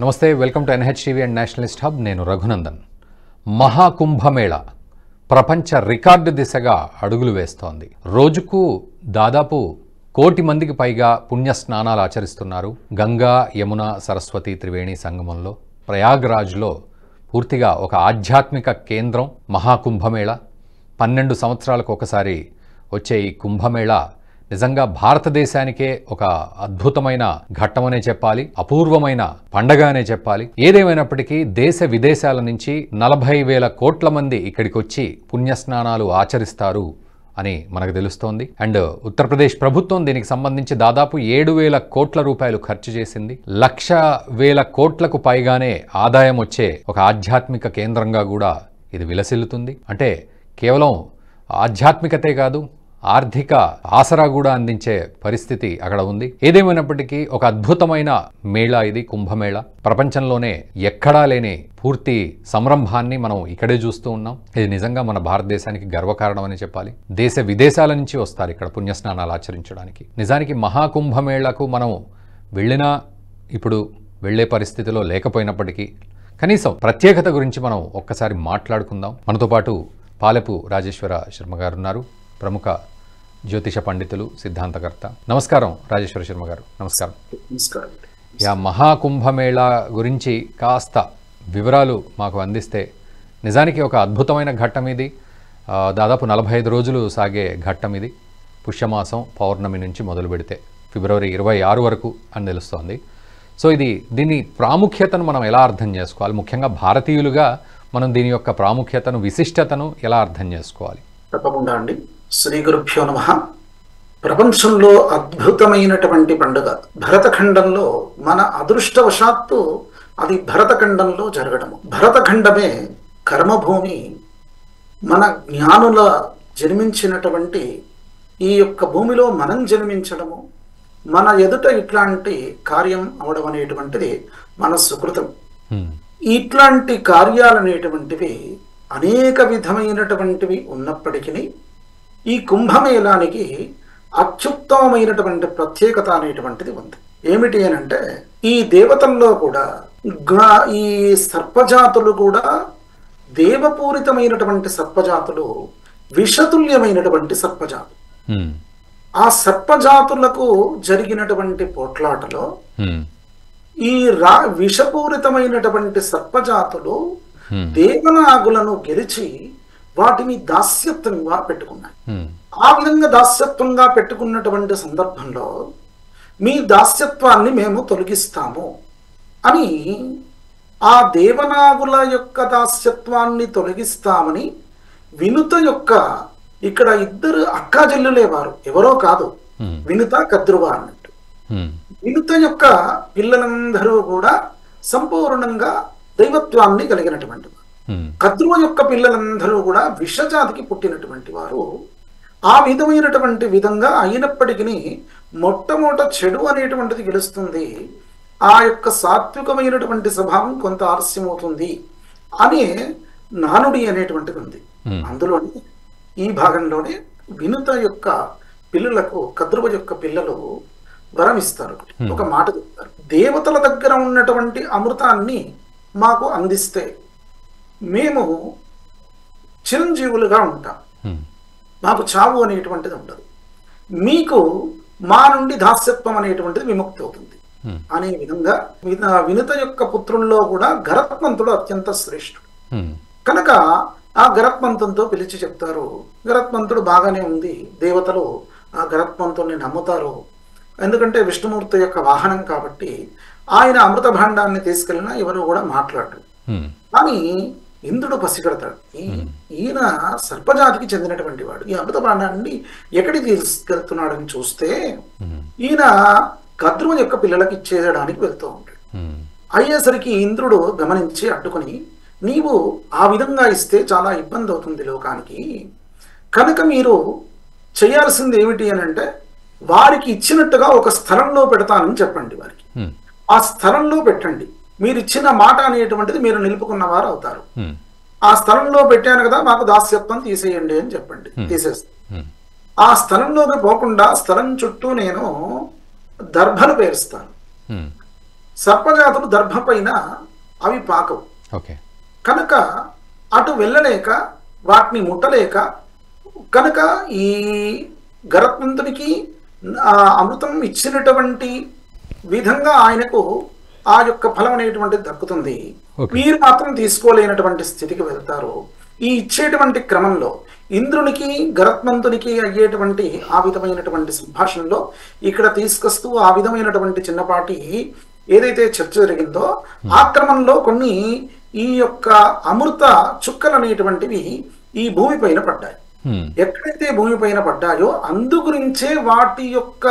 నమస్తే, welcome to NHTV and Nationalist hub. నేను రఘునందన్. మహాకుంభమేళ ప్రపంచ రికార్డు దిశగా అడుగులు వేస్తోంది. రోజుకు దాదాపు 1 కోటి మందికి పైగా పుణ్య స్నానాలు ఆచరిస్తున్నారు. గంగా, యమున, సరస్వతి త్రివేణి సంగమంలో ప్రయాగ్రాజ్లో పూర్తిగా ఒక ఆధ్యాత్మిక కేంద్రం మహాకుంభమేళ. 12 సంవత్సరాలకు ఒకసారి వచ్చే ఈ కుంభమేళ నిజంగా భారతదేశానికే ఒక అద్భుతమైన ఘట్టమనే చెప్పాలి, అపూర్వమైన పండగ అనే చెప్పాలి. ఏదేమైనప్పటికీ దేశ విదేశాల నుంచి 40,000 కోట్ల మంది ఇక్కడికి వచ్చి పుణ్యస్నానాలు ఆచరిస్తారు అని మనకు తెలుస్తోంది. అండ్ ఉత్తరప్రదేశ్ ప్రభుత్వం దీనికి సంబంధించి దాదాపు 7,000 కోట్ల రూపాయలు ఖర్చు చేసింది. 1,00,000 కోట్లకు పైగానే ఆదాయం వచ్చే ఒక ఆధ్యాత్మిక కేంద్రంగా కూడా ఇది విలసిల్లుతుంది. అంటే కేవలం ఆధ్యాత్మికతే కాదు, ఆర్థిక ఆసరా కూడా అందించే పరిస్థితి అక్కడ ఉంది. ఏదేమైనప్పటికీ ఒక అద్భుతమైన మేళా ఇది, కుంభమేళ. ప్రపంచంలోనే ఎక్కడా లేని పూర్తి సంరంభాన్ని మనం ఇక్కడే చూస్తూ ఉన్నాం. ఇది నిజంగా మన భారతదేశానికి గర్వకారణం అని చెప్పాలి. దేశ విదేశాల నుంచి వస్తారు ఇక్కడ పుణ్యస్నానాలు ఆచరించడానికి. నిజానికి మహాకుంభమేళకు మనం వెళ్ళినా ఇప్పుడు వెళ్ళే పరిస్థితిలో లేకపోయినప్పటికీ కనీసం ప్రత్యేకత గురించి మనం ఒక్కసారి మాట్లాడుకుందాం. మనతో పాటు పాలెపు రాజేశ్వర శర్మ గారు ఉన్నారు, ప్రముఖ జ్యోతిష పండితులు, సిద్ధాంతకర్త. నమస్కారం రాజేశ్వర శర్మ గారు. నమస్కారం. మహాకుంభమేళ గురించి కాస్త వివరాలు మాకు అందిస్తే. నిజానికి ఒక అద్భుతమైన ఘట్టం ఇది. దాదాపు 45 రోజులు సాగే ఘట్టం ఇది. పుష్యమాసం పౌర్ణమి నుంచి మొదలు పెడితే ఫిబ్రవరి 26 వరకు అని తెలుస్తోంది. సో దీని ప్రాముఖ్యతను మనం ఎలా అర్థం చేసుకోవాలి? ముఖ్యంగా భారతీయులుగా మనం దీని యొక్క ప్రాముఖ్యతను, విశిష్టతను ఎలా అర్థం చేసుకోవాలి? తప్పకుండా అండి. శ్రీ గురుభ్యో నమః. ప్రపంచంలో అద్భుతమైనటువంటి పండుగ భరతఖండంలో, మన అదృష్టవశాత్తు అది భరతఖండంలో జరగడము. భరతఖండమే కర్మభూమి. మన జ్ఞానుల జన్మించినటువంటి ఈ యొక్క భూమిలో మనం జన్మించడము, మన ఎదుట ఇట్లాంటి కార్యం అవడం అనేటువంటిది మన సుకృతం. ఇట్లాంటి కార్యాలనేటువంటివి అనేక విధమైనటువంటివి ఉన్నప్పటికీ ఈ కుంభమేళానికి అత్యుత్తమమైనటువంటి ప్రత్యేకత అనేటువంటిది ఉంది. ఏమిటి అని అంటే, ఈ దేవతల్లో కూడా ఈ సర్పజాతులు కూడా దేవపూరితమైనటువంటి సర్పజాతులు, విషతుల్యమైనటువంటి సర్పజాతులు. ఆ సర్పజాతులకు జరిగినటువంటి పోట్లాటలో ఈ విషపూరితమైనటువంటి సర్పజాతులు దేవనాగులను గెలిచి వాటిని దాస్యత్వంగా పెట్టుకున్నాయి. ఆ విధంగా దాస్యత్వంగా పెట్టుకున్నటువంటి సందర్భంలో మీ దాస్యత్వాన్ని మేము తొలగిస్తాము అని, ఆ దేవనాగుల యొక్క దాస్యత్వాన్ని తొలగిస్తామని వినుత యొక్క, ఇక్కడ 2 అక్కాజెల్లులే వారు, ఎవరో కాదు, వినుత, కద్రువ అన్నట్టు. వినుత యొక్క పిల్లలందరూ కూడా సంపూర్ణంగా దైవత్వాన్ని కలిగినటువంటి వారు. కద్రువ యొక్క పిల్లలందరూ కూడా విషజాతికి పుట్టినటువంటి వారు. ఆ విధమైనటువంటి విధంగా అయినప్పటికీ మొట్టమొదట చెడు అనేటువంటిది గెలుస్తుంది. ఆ యొక్క సాత్వికమైనటువంటి స్వభావం కొంత ఆలస్యమవుతుంది అనే నానుడి అనేటువంటిది ఉంది. అందులోని ఈ భాగంలోనే వినుత యొక్క పిల్లలకు కద్రువ యొక్క పిల్లలు వరం ఇస్తారు. ఒక మాట చెప్తారు, దేవతల దగ్గర ఉన్నటువంటి అమృతాన్ని మాకు అందిస్తే మేము చిరంజీవులుగా ఉంటాం, మాకు చావు అనేటువంటిది ఉండదు, మీకు మా నుండి దాస్యత్వం అనేటువంటిది విముక్తి అవుతుంది అనే విధంగా వినుత యొక్క పుత్రుల్లో కూడా గరత్మంతుడు అత్యంత శ్రేష్ఠుడు కనుక ఆ గరత్మంతునితో పిలిచి చెప్తారు. గరత్మంతుడు బాగానే ఉంది, దేవతలు ఆ గరత్మంతుని నమ్ముతారు, ఎందుకంటే విష్ణుమూర్తి యొక్క వాహనం కాబట్టి ఆయన అమృత భాండాన్ని తీసుకెళ్ళినా ఎవరు కూడా మాట్లాడరు. కానీ ఇంద్రుడు పసిగడతాడు, ఈయన సర్పజాతికి చెందినటువంటి వాడు, ఈ అమృత భాండాన్ని ఎక్కడికి తీసుకెళ్తున్నాడని చూస్తే ఈయన కద్రువ యొక్క పిల్లలకి ఇచ్చేయడానికి వెళ్తూ ఉంటాడు. అయ్యేసరికి ఇంద్రుడు గమనించి అడ్డుకొని, నీవు ఆ విధంగా ఇస్తే చాలా ఇబ్బంది అవుతుంది లోకానికి, కనుక మీరు చేయాల్సింది ఏమిటి అని అంటే, వారికి ఇచ్చినట్టుగా ఒక స్థలంలో పెడతానని చెప్పండి వారికి. ఆ స్థలంలో పెట్టండి, మీరు ఇచ్చిన మాట అనేటువంటిది మీరు నిలుపుకున్న వారు అవుతారు. ఆ స్థలంలో పెట్టాను కదా, మాకు దాస్యత్వం తీసేయండి అని చెప్పండి, తీసేస్తాను. ఆ స్థలంలోకి పోకుండా స్థలం చుట్టూ నేను దర్భలు పేరుస్తాను. సర్పజాతులు దర్భ పైన అవి పాకవు. ఓకే. కనుక అటు వెళ్ళలేక వాటిని ముట్టలేక కనుక ఈ గరత్మంతునికి అమృతం ఇచ్చినటువంటి విధంగా ఆయనకు ఆ యొక్క ఫలం అనేటువంటిది దక్కుతుంది. మీరు మాత్రం తీసుకోలేనటువంటి స్థితికి వెళ్తారు. ఈ ఇచ్చేటువంటి క్రమంలో ఇంద్రునికి గరత్మంతునికి అయ్యేటువంటి ఆ విధమైనటువంటి సంభాషణలో ఇక్కడ తీసుకొస్తూ ఆ విధమైనటువంటి చిన్నపాటి ఏదైతే చర్చ జరిగిందో ఆ క్రమంలో కొన్ని ఈ యొక్క అమృత చుక్కలు అనేటువంటివి ఈ భూమి పైన పడ్డాయి. ఎక్కడైతే భూమి పైన పడ్డాయో అందు గురించే వాటి యొక్క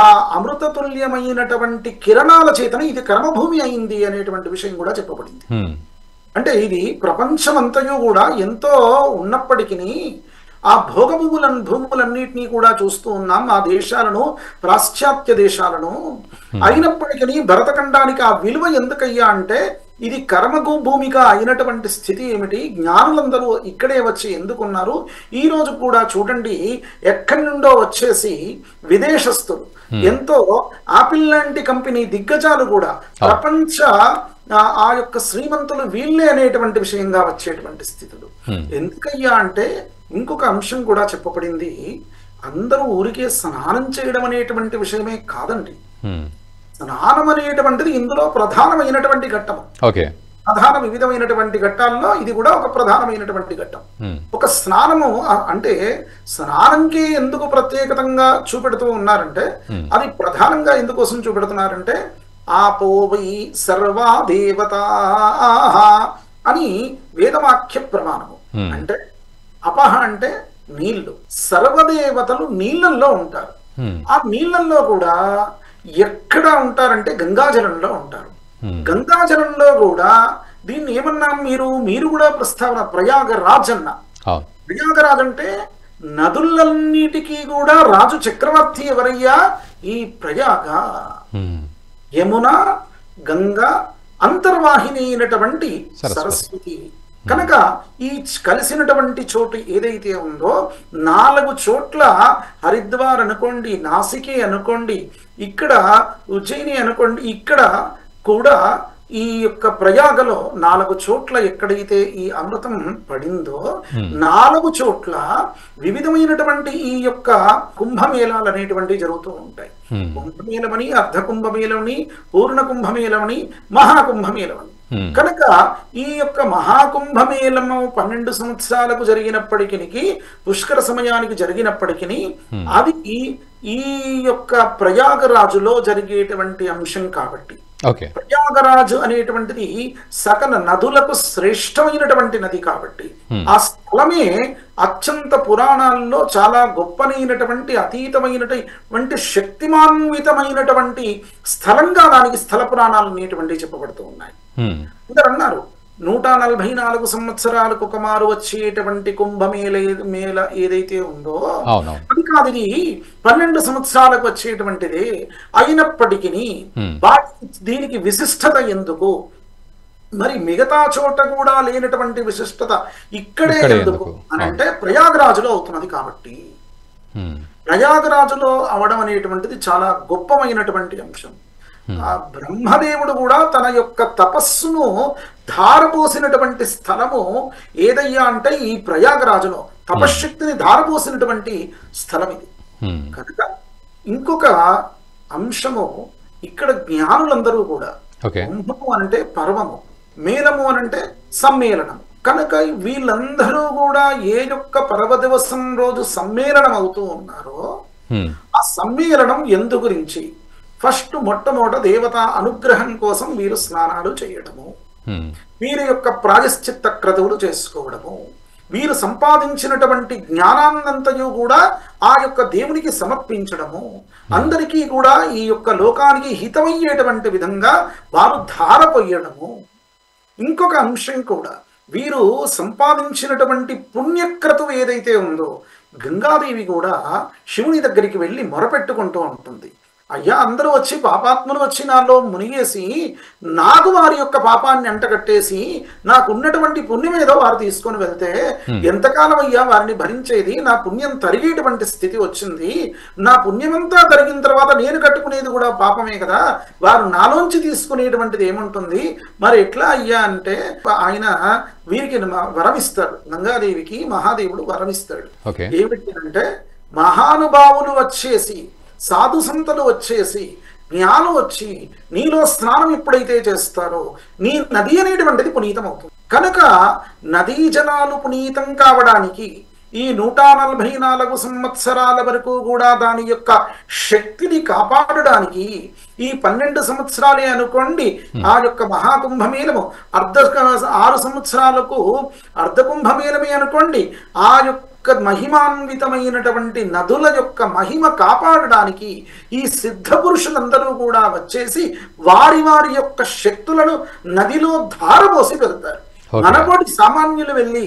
ఆ అమృతతుల్యమైనటువంటి కిరణాల చేతన ఇది కర్మభూమి అయింది అనేటువంటి విషయం కూడా చెప్పబడింది. అంటే ఇది ప్రపంచమంతయు కూడా ఎంతో ఉన్నప్పటికీ ఆ భూములన్నిటినీ కూడా చూస్తూ ఉన్నాం, ఆ దేశాలను, పాశ్చాత్య దేశాలను. అయినప్పటికీ భరతఖండానికి ఆ విలువ ఎందుకయ్యా అంటే ఇది కర్మకు భూమిగా అయినటువంటి స్థితి ఏమిటి? జ్ఞానులందరూ ఇక్కడే వచ్చి ఎందుకున్నారు? ఈ రోజు కూడా చూడండి, ఎక్కడి నుండో వచ్చేసి విదేశస్తులు ఎంతో ఆపిల్ లాంటి కంపెనీ దిగ్గజాలు కూడా ప్రపంచ ఆ యొక్క శ్రీమంతులు వీళ్ళే అనేటువంటి విషయంగా వచ్చేటువంటి స్థితులు. ఎందుకయ్యా అంటే ఇంకొక అంశం కూడా చెప్పబడింది. అందరూ ఊరికే స్నానం చేయడం అనేటువంటి విషయమే కాదండి. స్నానం అనేటువంటిది ఇందులో ప్రధానమైనటువంటి ఘట్టము. ప్రధాన వివిధమైనటువంటి ఘట్టాల్లో ఇది కూడా ఒక ప్రధానమైనటువంటి ఘట్టం. ఒక స్నానము అంటే స్నానంకి ఎందుకు ప్రత్యేకతంగా చూపెడుతూ ఉన్నారంటే అది ప్రధానంగా ఎందుకోసం చూపెడుతున్నారంటే ఆపోవై సర్వా దేవతా అని వేదవాక్య ప్రమాణము. అంటే అపహ అంటే నీళ్లు, సర్వదేవతలు నీళ్ళల్లో ఉంటారు. ఆ నీళ్ళల్లో కూడా ఎక్కడ ఉంటారంటే గంగాజలంలో ఉంటారు. గంగాజలంలో కూడా దీన్ని ఏమన్నాం మీరు కూడా ప్రస్తావన ప్రయాగరాజ్ అన్న. ప్రయాగరాజ్ అంటే నదులన్నిటికీ కూడా రాజు చక్రవర్తి ఎవరయ్యా? ఈ ప్రయాగ, యమున, గంగా అంతర్వాహిని అయినటువంటి సరస్వతి. కనుక ఈ కలిసినటువంటి చోటు ఏదైతే ఉందో 4 చోట్ల హరిద్వార్ అనుకోండి, నాసికే అనుకోండి, ఇక్కడ ఉజ్జయిని అనుకోండి, ఇక్కడ కూడా ఈ యొక్క ప్రయాగలో 4 చోట్ల ఎక్కడైతే ఈ అమృతం పడిందో 4 చోట్ల వివిధమైనటువంటి ఈ యొక్క కుంభమేళాలు అనేటువంటివి జరుగుతూ ఉంటాయి. కుంభమేళమని, అర్ధ కుంభమేళమని, పూర్ణ కుంభమేళమని, మహాకుంభమేళమని. కనుక ఈ యొక్క మహాకుంభమేళము 12 సంవత్సరాలకు జరిగినప్పటికీ, పుష్కర సమయానికి జరిగినప్పటికీ అది ఈ యొక్క ప్రయాగరాజులో జరిగేటువంటి అంశం కాబట్టి ప్రయాగరాజు అనేటువంటిది సకల నదులకు శ్రేష్టమైనటువంటి నది కాబట్టి ఆ స్థలమే అత్యంత పురాణాల్లో చాలా గొప్పనైనటువంటి అతీతమైనటువంటి శక్తిమాన్వితమైనటువంటి స్థలంగా దానికి స్థల పురాణాలు అనేటువంటివి చెప్పబడుతూ ఉన్నాయి. అందరు అన్నారు 144 సంవత్సరాలకు ఒక మారు వచ్చేటువంటి కుంభమేళ ఏదైతే ఉందో అది కాదు, ఇది 12 సంవత్సరాలకు వచ్చేటువంటిది. అయినప్పటికీ దీనికి విశిష్టత ఎందుకు? మరి మిగతా చోట కూడా లేనటువంటి విశిష్టత ఇక్కడే ఎందుకు అని అంటే ప్రయాగరాజులో అవుతున్నది కాబట్టి. ప్రయాగరాజులో అవడం అనేటువంటిది చాలా గొప్పమైనటువంటి అంశం. ఆ బ్రహ్మదేవుడు కూడా తన యొక్క తపస్సును ధారపోసినటువంటి స్థలము ఏదయ్యా అంటే ఈ ప్రయాగరాజులో తపశ్శక్తిని ధారపోసినటువంటి స్థలం ఇది. కనుక ఇంకొక అంశము ఇక్కడ జ్ఞానులందరూ కూడా కుంభము అంటే పర్వము, మేళము అనంటే సమ్మేళనం. కనుక వీళ్ళందరూ కూడా ఏ యొక్క పర్వ దివసం రోజు సమ్మేళనం అవుతూ ఉన్నారో ఆ సమ్మేళనం ఎందు గురించి ఫస్ట్ మొట్టమొదట దేవత అనుగ్రహం కోసం వీరు స్నానాలు చేయడము, వీరి యొక్క ప్రాయశ్చిత్త క్రతువులు చేసుకోవడము, వీరు సంపాదించినటువంటి జ్ఞానాన్నంతయు కూడా ఆ యొక్క దేవునికి సమర్పించడము, అందరికీ కూడా ఈ యొక్క లోకానికి హితమయ్యేటువంటి విధంగా వారు ధారపోయడము. ఇంకొక అంశం కూడా వీరు సంపాదించినటువంటి పుణ్యక్రతువు ఏదైతే ఉందో గంగాదేవి కూడా శివుని దగ్గరికి వెళ్ళి మొరపెట్టుకుంటూ ఉంటుంది. అయ్యా అందరూ వచ్చి పాపాత్ములు వచ్చి నాలో మునిగేసి నాకు వారి యొక్క పాపాన్ని అంటగట్టేసి నాకున్నటువంటి పుణ్యం ఏదో వారు తీసుకొని వెళ్తే ఎంతకాలం అయ్యా వారిని భరించేది? నా పుణ్యం తరిగేటువంటి స్థితి వచ్చింది. నా పుణ్యమంతా తరిగిన తర్వాత నేను కట్టుకునేది కూడా పాపమే కదా, వారు నాలోంచి తీసుకునేటువంటిది ఏముంటుంది? మరి ఎట్లా అయ్యా అంటే ఆయన వీరికి వరమిస్తాడు. గంగాదేవికి మహాదేవుడు వరమిస్తాడు. ఏమిటంటే మహానుభావులు వచ్చేసి, సాధు సంతలు వచ్చేసి, జ్ఞానం వచ్చి నీలో స్నానం ఎప్పుడైతే చేస్తారో నీ నది అనేటువంటిది పునీతం అవుతుంది. కనుక నదీ జలాలు పునీతం కావడానికి ఈ 144 సంవత్సరాల వరకు కూడా దాని యొక్క శక్తిని కాపాడడానికి ఈ 12 సంవత్సరాలే అనుకోండి ఆ యొక్క మహాకుంభమేళము, 6 సంవత్సరాలకు అర్ధకుంభమేళమే అనుకోండి, ఆ యొక్క మహిమాన్వితమైనటువంటి నదుల యొక్క మహిమ కాపాడడానికి ఈ సిద్ధ పురుషులందరూ కూడా వచ్చేసి వారి వారి యొక్క శక్తులను నదిలో ధారపోసి పెడతారు. మనబోటి సామాన్యులు వెళ్ళి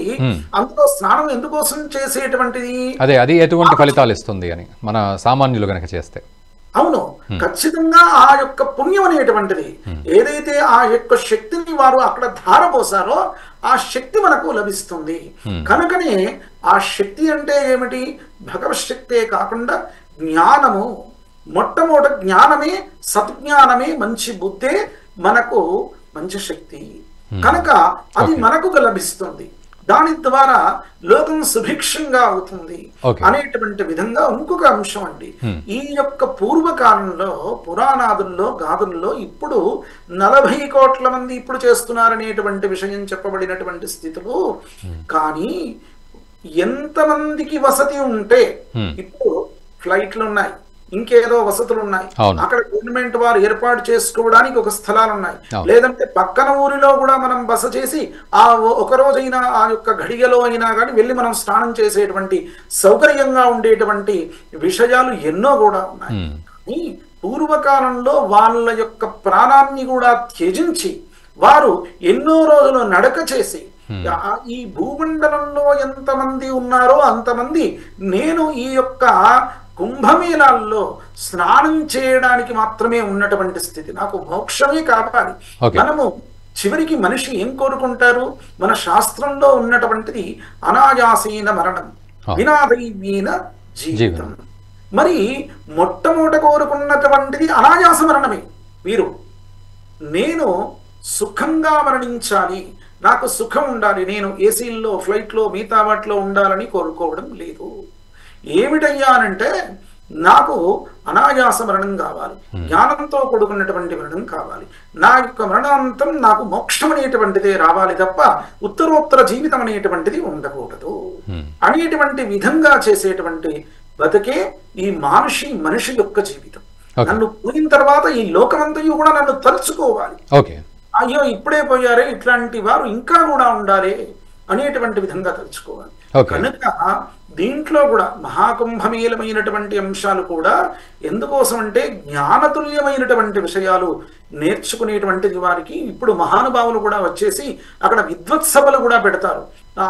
అందులో స్నానం ఎందుకోసం చేసేటువంటిది? అది ఎటువంటి ఫలితాలు ఇస్తుంది అని మన సామాన్యులు గనక చేస్తే? అవును, ఖచ్చితంగా ఆ యొక్క పుణ్యం అనేటువంటిది ఏదైతే ఆ యొక్క శక్తిని వారు అక్కడ ధారపోసారో ఆ శక్తి మనకు లభిస్తుంది. కనుకనే ఆ శక్తి అంటే ఏమిటి? భగవత్ శక్తే కాకుండా జ్ఞానము. మొట్టమొదటి జ్ఞానమే, సత్జ్ఞానమే, మంచి బుద్ధే మనకు మంచి శక్తి. కనుక అది మనకు లభిస్తుంది. దాని ద్వారా లోకం సుభిక్షంగా అవుతుంది అనేటువంటి విధంగా ఇంకొక అంశం అండి. ఈ యొక్క పూర్వకాలంలో పురాణాదుల్లో గాథల్లో ఇప్పుడు 40 కోట్ల మంది ఇప్పుడు చేస్తున్నారనేటువంటి విషయం చెప్పబడినటువంటి స్థితులు. కానీ ఎంతమందికి వసతి ఉంటే, ఇప్పుడు ఫ్లైట్లు ఉన్నాయి, ఇంకేదో వసతులు ఉన్నాయి, అక్కడ గవర్నమెంట్ వారు ఏర్పాటు చేసుకోవడానికి ఒక స్థలాలు ఉన్నాయి, లేదంటే పక్కన ఊరిలో కూడా మనం బస చేసి ఆ ఒక రోజైనా ఆ యొక్క ఘడియలో అయినా కానీ వెళ్ళి మనం స్నానం చేసేటువంటి సౌకర్యంగా ఉండేటువంటి విషయాలు ఎన్నో కూడా ఉన్నాయి. కానీ పూర్వకాలంలో వాళ్ళ యొక్క ప్రాణాన్ని కూడా త్యజించి వారు ఎన్నో రోజులు నడక చేసి ఈ భూమండలంలో ఎంతమంది ఉన్నారో అంతమంది నేను ఈ యొక్క కుంభమేళాల్లో స్నానం చేయడానికి మాత్రమే ఉన్నటువంటి స్థితి, నాకు మోక్షమే కావాలి. మనము చివరికి మనిషి ఏం కోరుకుంటారు? మన శాస్త్రంలో ఉన్నటువంటిది అనాయాసైన మరణం, వినాదైవీన జీవితం. మరి మొట్టమొదట కోరుకున్నటువంటిది అనాయాస మరణమే. వీరు నేను సుఖంగా మరణించాలి, నాకు సుఖం ఉండాలి, నేను ఏసీల్లో ఫ్లైట్లో మిగతా వాటిలో ఉండాలని కోరుకోవడం లేదు. ఏమిటయ్యా అనంటే నాకు అనాయాస మరణం కావాలి, జ్ఞానంతో కూడుకున్నటువంటి మరణం కావాలి, నా యొక్క మరణాంతం నాకు మోక్షం అనేటువంటిదే రావాలి తప్ప ఉత్తరోత్తర జీవితం అనేటువంటిది ఉండకూడదు అనేటువంటి విధంగా చేసేటువంటి బతికే ఈ మనిషి యొక్క జీవితం. నన్ను పోయిన తర్వాత ఈ లోకమంతయు కూడా నన్ను తలుచుకోవాలి. అయ్యో ఇప్పుడే పోయారే, ఇట్లాంటి వారు ఇంకా కూడా ఉండాలి అనేటువంటి విధంగా తలుచుకోవాలి. కనుక దీంట్లో కూడా మహాకుంభమేళమైనటువంటి అంశాలు కూడా ఎందుకోసం అంటే జ్ఞానతుల్యమైనటువంటి విషయాలు నేర్చుకునేటువంటిది వారికి. ఇప్పుడు మహానుభావులు కూడా వచ్చేసి అక్కడ విద్వత్సభలు కూడా పెడతారు.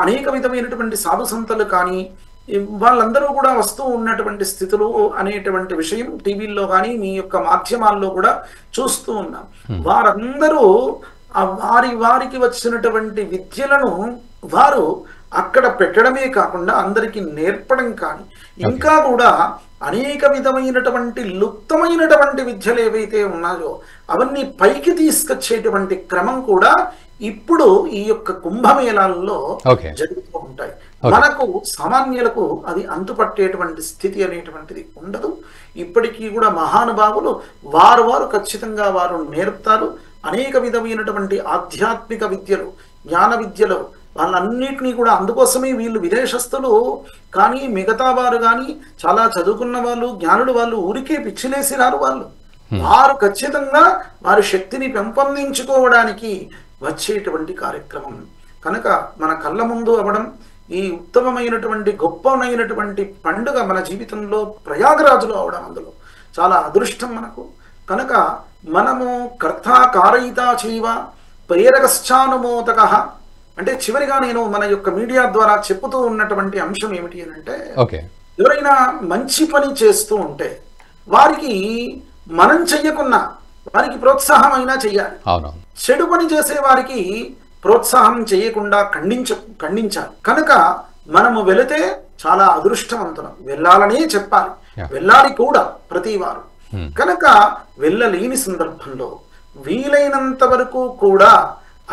అనేక విధమైనటువంటి సాధు సంతలు కానీ వాళ్ళందరూ కూడా వస్తూ ఉన్నటువంటి స్థితులు అనేటువంటి విషయం టీవీల్లో కానీ మీ యొక్క మాధ్యమాల్లో కూడా చూస్తూ ఉన్నాం. వారందరూ వారికి వచ్చినటువంటి విద్యలను వారు అక్కడ పెట్టడమే కాకుండా అందరికీ నేర్పడం కానీ ఇంకా కూడా అనేక విధమైనటువంటి లుప్తమైనటువంటి విద్యలు ఏవైతే ఉన్నాయో అవన్నీ పైకి తీసుకొచ్చేటువంటి క్రమం కూడా ఇప్పుడు ఈ యొక్క కుంభమేళాల్లో జరుగుతూ ఉంటాయి. మనకు సామాన్యులకు అది అంతుపట్టేటువంటి స్థితి అనేటువంటిది ఉండదు. ఇప్పటికీ కూడా మహానుభావులు వారు ఖచ్చితంగా వారు నేర్పుతారు. అనేక విధమైనటువంటి ఆధ్యాత్మిక విద్యలు, జ్ఞాన విద్యలు వాళ్ళన్నిటినీ కూడా. అందుకోసమే వీళ్ళు విదేశస్తులు కానీ మిగతా వారు కానీ చాలా చదువుకున్న వాళ్ళు, జ్ఞానులు వాళ్ళు ఊరికే పిచ్చిలేసినారు. వారు ఖచ్చితంగా వారి శక్తిని పెంపొందించుకోవడానికి వచ్చేటువంటి కార్యక్రమం. కనుక మన కళ్ళ ముందు అవ్వడం ఈ ఉత్తమమైనటువంటి గొప్పనైనటువంటి పండుగ మన జీవితంలో ప్రయాగరాజులో అవడం అందులో చాలా అదృష్టం మనకు. కనుక మనము కర్తా కారయితా చైవ ప్రేరకశ్చానుమోదక అంటే చివరిగా నేను మన యొక్క మీడియా ద్వారా చెప్పుతూ ఉన్నటువంటి అంశం ఏమిటి అని అంటే, ఎవరైనా మంచి పని చేస్తూ ఉంటే వారికి మనం చెయ్యకున్నా వారికి ప్రోత్సాహం అయినా చెయ్యాలి. అవునవును. చెడు పని చేసే వారికి ప్రోత్సాహం చేయకుండా ఖండించాలి. కనుక మనము వెళితే చాలా అదృష్టవంతులం, వెళ్ళాలనే చెప్పాలి, వెళ్ళాలి కూడా ప్రతి వారు. కనుక వెళ్ళలేని సందర్భంలో వీలైనంత వరకు కూడా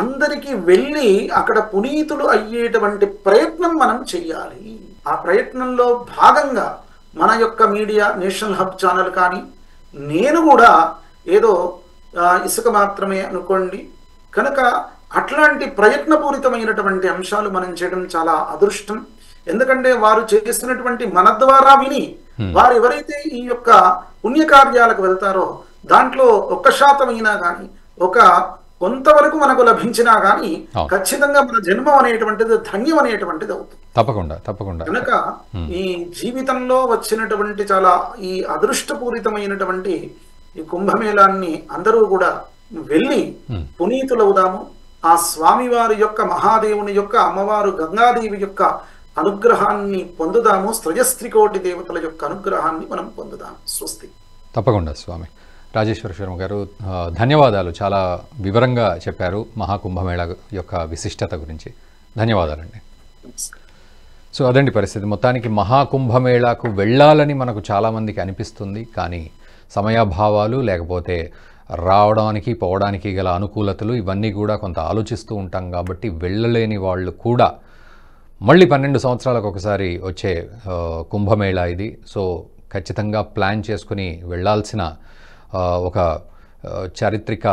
అందరికీ వెళ్ళి అక్కడ పునీతులు అయ్యేటువంటి ప్రయత్నం మనం చెయ్యాలి. ఆ ప్రయత్నంలో భాగంగా మన యొక్క మీడియా నేషనల్ హబ్ ఛానల్ కానీ, నేను కూడా ఏదో ఇసుక మాత్రమే అనుకోండి, కనుక అట్లాంటి ప్రయత్నపూరితమైనటువంటి అంశాలు మనం చేయడం చాలా అదృష్టం. ఎందుకంటే వారు చేస్తున్నటువంటి మన ద్వారా విని వారు ఎవరైతే ఈ యొక్క పుణ్యకార్యాలకు వెళ్తారో దాంట్లో 1% అయినా కానీ, ఒక కొంతవరకు మనకు లభించినా కానీ ఖచ్చితంగా మన జన్మం అనేటువంటిది ధన్యం అనేటువంటిది అవుతుంది. తప్పకుండా. కనుక ఈ జీవితంలో వచ్చినటువంటి చాలా ఈ అదృష్టపూరితమైనటువంటి ఈ కుంభమేళాన్ని అందరూ కూడా వెళ్ళి పునీతులవుదాము. ఆ స్వామివారి యొక్క, మహాదేవుని యొక్క, అమ్మవారు గంగాదేవి యొక్క అనుగ్రహాన్ని పొందుదాము. శ్రయస్త్రికోటి దేవతల యొక్క అనుగ్రహాన్ని మనం పొందుదాము. స్వస్తి. తప్పకుండా స్వామి. రాజేశ్వర శర్మ గారు, ధన్యవాదాలు. చాలా వివరంగా చెప్పారు మహాకుంభమేళ యొక్క విశిష్టత గురించి. ధన్యవాదాలండి. సో అదండి పరిస్థితి. మొత్తానికి మహాకుంభమేళాకు వెళ్ళాలని మనకు చాలామందికి అనిపిస్తుంది, కానీ సమయాభావాలు, లేకపోతే రావడానికి పోవడానికి గల అనుకూలతలు, ఇవన్నీ కూడా కొంత ఆలోచిస్తూ ఉంటాం. కాబట్టి వెళ్ళలేని వాళ్ళు కూడా మళ్ళీ 12 సంవత్సరాలకు ఒకసారి వచ్చే కుంభమేళా ఇది. సో ఖచ్చితంగా ప్లాన్ చేసుకుని వెళ్ళాల్సిన ఒక చారిత్రక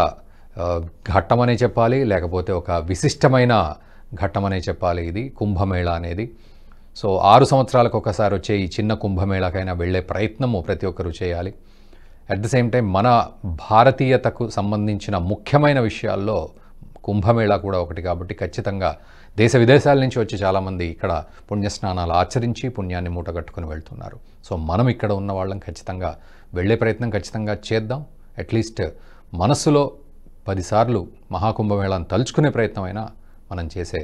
ఘట్టమనే చెప్పాలి, లేకపోతే ఒక విశిష్టమైన ఘట్టమనే చెప్పాలి ఇది కుంభమేళా అనేది. సో 6 సంవత్సరాలకు ఒకసారి వచ్చే ఈ చిన్న కుంభమేళాకైనా వెళ్ళే ప్రయత్నము ప్రతి ఒక్కరూ చేయాలి. అట్ ద సేమ్ టైం మన భారతీయతకు సంబంధించిన ముఖ్యమైన విషయాల్లో కుంభమేళా కూడా ఒకటి. కాబట్టి ఖచ్చితంగా దేశ విదేశాల నుంచి వచ్చి చాలామంది ఇక్కడ పుణ్యస్నానాలు ఆచరించి పుణ్యాన్ని మూటగట్టుకుని వెళ్తున్నారు. సో మనం ఇక్కడ ఉన్న వాళ్ళం ఖచ్చితంగా వెళ్ళే ప్రయత్నం ఖచ్చితంగా చేద్దాం. అట్లీస్ట్ మనస్సులో 10 సార్లు మహాకుంభమేళాను తలుచుకునే ప్రయత్నమైనా మనం చేసే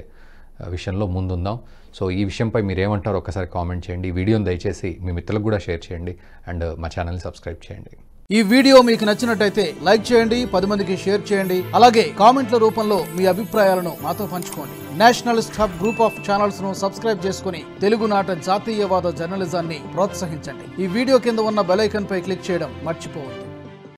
విషయంలో ముందుందాం. సో ఈ విషయంపై మీరేమంటారో ఒకసారి కామెంట్ చేయండి. ఈ వీడియోని దయచేసి మీ మిత్రులకు కూడా షేర్ చేయండి అండ్ మా ఛానల్ని సబ్స్క్రైబ్ చేయండి. ఈ వీడియో మీకు నచ్చినట్టయితే లైక్ చేయండి, 10 మందికి షేర్ చేయండి. అలాగే కామెంట్ల రూపంలో మీ అభిప్రాయాలను మాతో పంచుకోండి. Nationalist hub group of channels ను సబ్స్క్రైబ్ చేసుకుని తెలుగునాట జాతీయవాద జర్నలిజాన్ని ప్రోత్సహించండి. ఈ వీడియో కింద ఉన్న బెల్ ఐకాన్ పై క్లిక్ చేయడం మర్చిపోవద్దు.